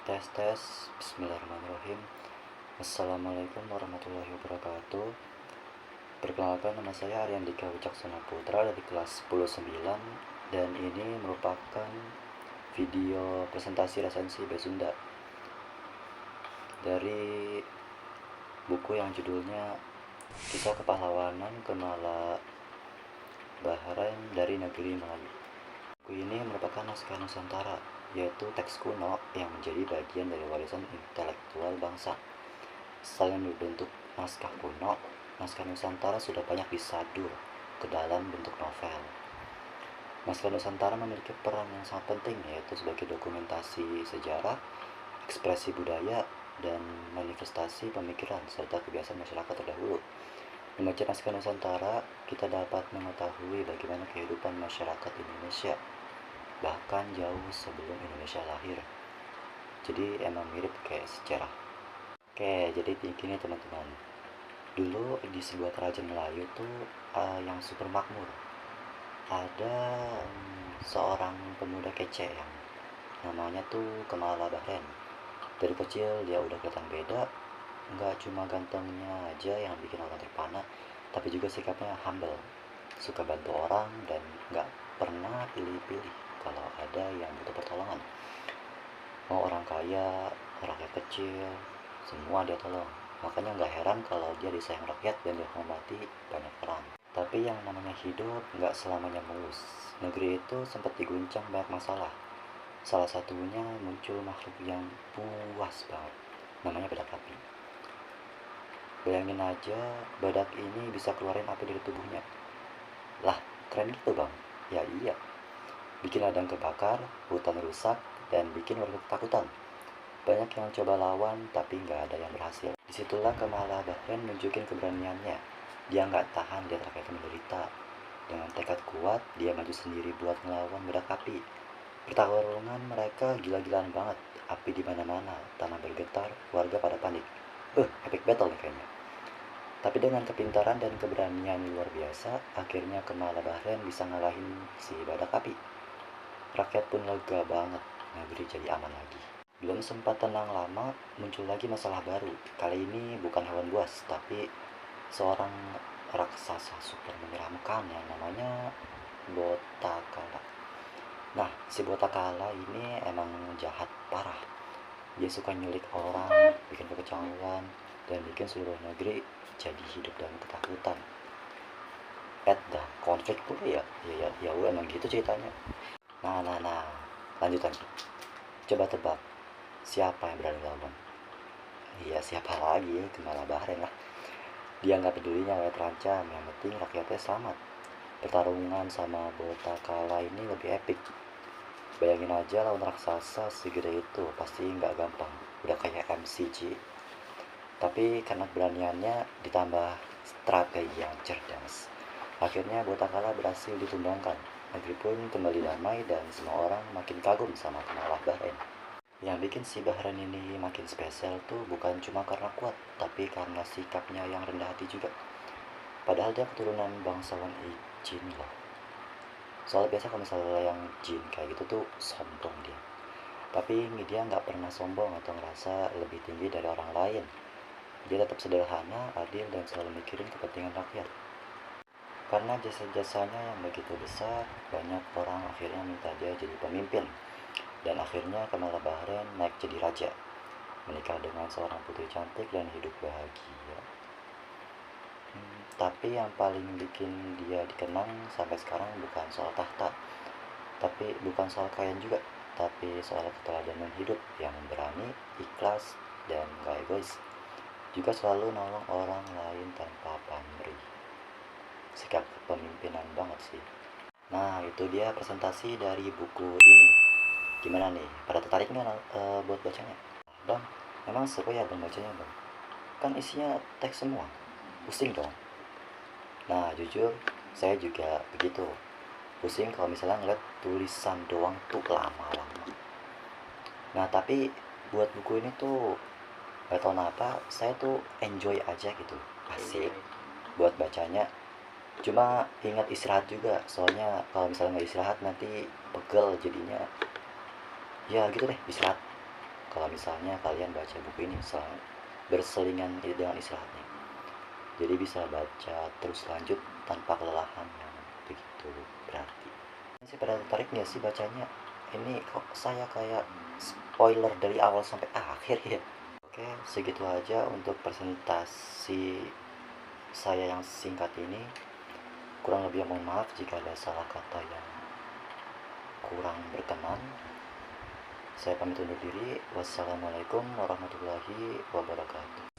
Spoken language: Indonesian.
Tes tes, bismillahirrahmanirrahim. Assalamualaikum warahmatullahi wabarakatuh. Perkenalkan, nama saya Aryandika Wicaksana Putra dari kelas 10-9, dan ini merupakan video presentasi resensi bahasa Sunda dari buku yang judulnya Kisah Kepahlawanan Kemala Bahrain dari Negeri Melayu. Buku ini merupakan naskah Nusantara, yaitu teks kuno yang menjadi bagian dari warisan intelektual bangsa. Selain berbentuk naskah kuno, naskah Nusantara sudah banyak disadur ke dalam bentuk novel. Naskah Nusantara memiliki peran yang sangat penting, yaitu sebagai dokumentasi sejarah, ekspresi budaya, dan manifestasi pemikiran serta kebiasaan masyarakat terdahulu. Membaca naskah Nusantara, kita dapat mengetahui bagaimana kehidupan masyarakat Indonesia bahkan jauh sebelum Indonesia lahir. Jadi emang mirip kayak sejarah. Oke, jadi gini teman-teman. Dulu di sebuah kerajaan Melayu tuh yang super makmur, ada seorang pemuda kece yang namanya tuh Kemala Bahrain. Dari kecil dia udah kelihatan beda. Nggak cuma gantengnya aja yang bikin orang terpana, tapi juga sikapnya humble, suka bantu orang, dan nggak pernah pilih-pilih kalau ada yang butuh pertolongan. Mau orang kaya, rakyat kecil, semua dia tolong. Makanya nggak heran kalau dia disayang rakyat dan dihormati banyak orang. Tapi yang namanya hidup nggak selamanya mulus. Negeri itu sempat diguncang banyak masalah. Salah satunya muncul makhluk yang puas banget, namanya badak api. Bayangin aja, badak ini bisa keluarin api dari tubuhnya. Lah, keren gitu bang? Ya iya, bikin ladang kebakar, hutan rusak, dan bikin warga ketakutan. Banyak yang coba lawan, tapi nggak ada yang berhasil. Disitulah Kemala Bahrain nunjukin keberaniannya. Dia nggak tahan lihat rakyatnya menderita. Dengan tekad kuat, dia maju sendiri buat ngelawan badak api. Pertarungan mereka gila-gilaan banget. Api di mana-mana, tanah bergetar, warga pada panik. Epic battle nih kayaknya. Tapi dengan kepintaran dan keberanian luar biasa, akhirnya Kemala Bahrain bisa ngalahin si badak api. Rakyat pun lega banget, negeri jadi aman lagi. Belum sempat tenang lama, muncul lagi masalah baru. Kali ini bukan hewan buas, tapi seorang raksasa super menyeramkan yang namanya Botakala. Nah, si Botakala ini emang jahat parah. Dia suka nyulik orang, bikin kekacauan, dan bikin seluruh negeri jadi hidup dalam ketakutan. Dah konflik pula ya, emang gitu ceritanya. Nah, lanjutan. Coba tebak, siapa yang berani lawan? Iya, siapa lagi? Kemala Bahrain lah. Dia nggak peduli nyawa terancam, yang penting rakyatnya selamat. Pertarungan sama Botakala ini lebih epic. Bayangin aja lawan raksasa segede itu, pasti nggak gampang. Udah kayak MCG. Tapi karena keberaniannya ditambah strategi yang cerdas, akhirnya Botakala berhasil ditumbangkan. Negeri pun kembali damai dan semua orang makin kagum sama Kemala Bahrain. Yang bikin si Bahrain ini makin spesial tuh bukan cuma karena kuat, tapi karena sikapnya yang rendah hati juga. Padahal dia keturunan bangsawan Jin loh. Soalnya biasa kalau misalnya yang Jin kayak gitu tuh sombong dia. Tapi dia nggak pernah sombong atau ngerasa lebih tinggi dari orang lain. Dia tetap sederhana, adil, dan selalu mikirin kepentingan rakyat. Karena jasa-jasanya yang begitu besar, banyak orang akhirnya minta dia jadi pemimpin. Dan akhirnya Kemala Bahrain naik jadi raja, menikah dengan seorang putri cantik dan hidup bahagia. Tapi yang paling bikin dia dikenang sampai sekarang bukan soal tahta, bukan soal kekayaan juga, tapi soal keteladanan hidup yang berani, ikhlas, dan gak egois. Juga selalu nolong orang lain tanpa pamrih. Sikap kepemimpinan banget sih. Nah, itu dia presentasi dari buku ini. Gimana nih? Pada tertarik nggak buat bacanya? Bang, memang seru ya bang bacanya bang? Kan isinya teks semua. Pusing dong. Nah, jujur, saya juga begitu. Pusing kalau misalnya ngeliat tulisan doang tuh lama-lama. Nah, tapi buat buku ini tuh gak tau kenapa saya tuh enjoy aja gitu, asik buat bacanya. Cuma ingat istirahat juga, soalnya kalau misalnya nggak istirahat nanti pegel jadinya. Ya gitu deh, istirahat. kalau misalnya kalian baca buku ini misalnya berselingan dengan istirahatnya. Jadi bisa baca terus lanjut tanpa kelelahan yang begitu berarti. Saya pada tertarik nggak sih bacanya? Ini kok saya kayak spoiler dari awal sampai akhir ya. Oke, segitu aja untuk presentasi saya yang singkat ini. Kurang lebih mohon maaf jika ada salah kata yang kurang berkenan. Saya pamit undur diri. Wassalamualaikum warahmatullahi wabarakatuh.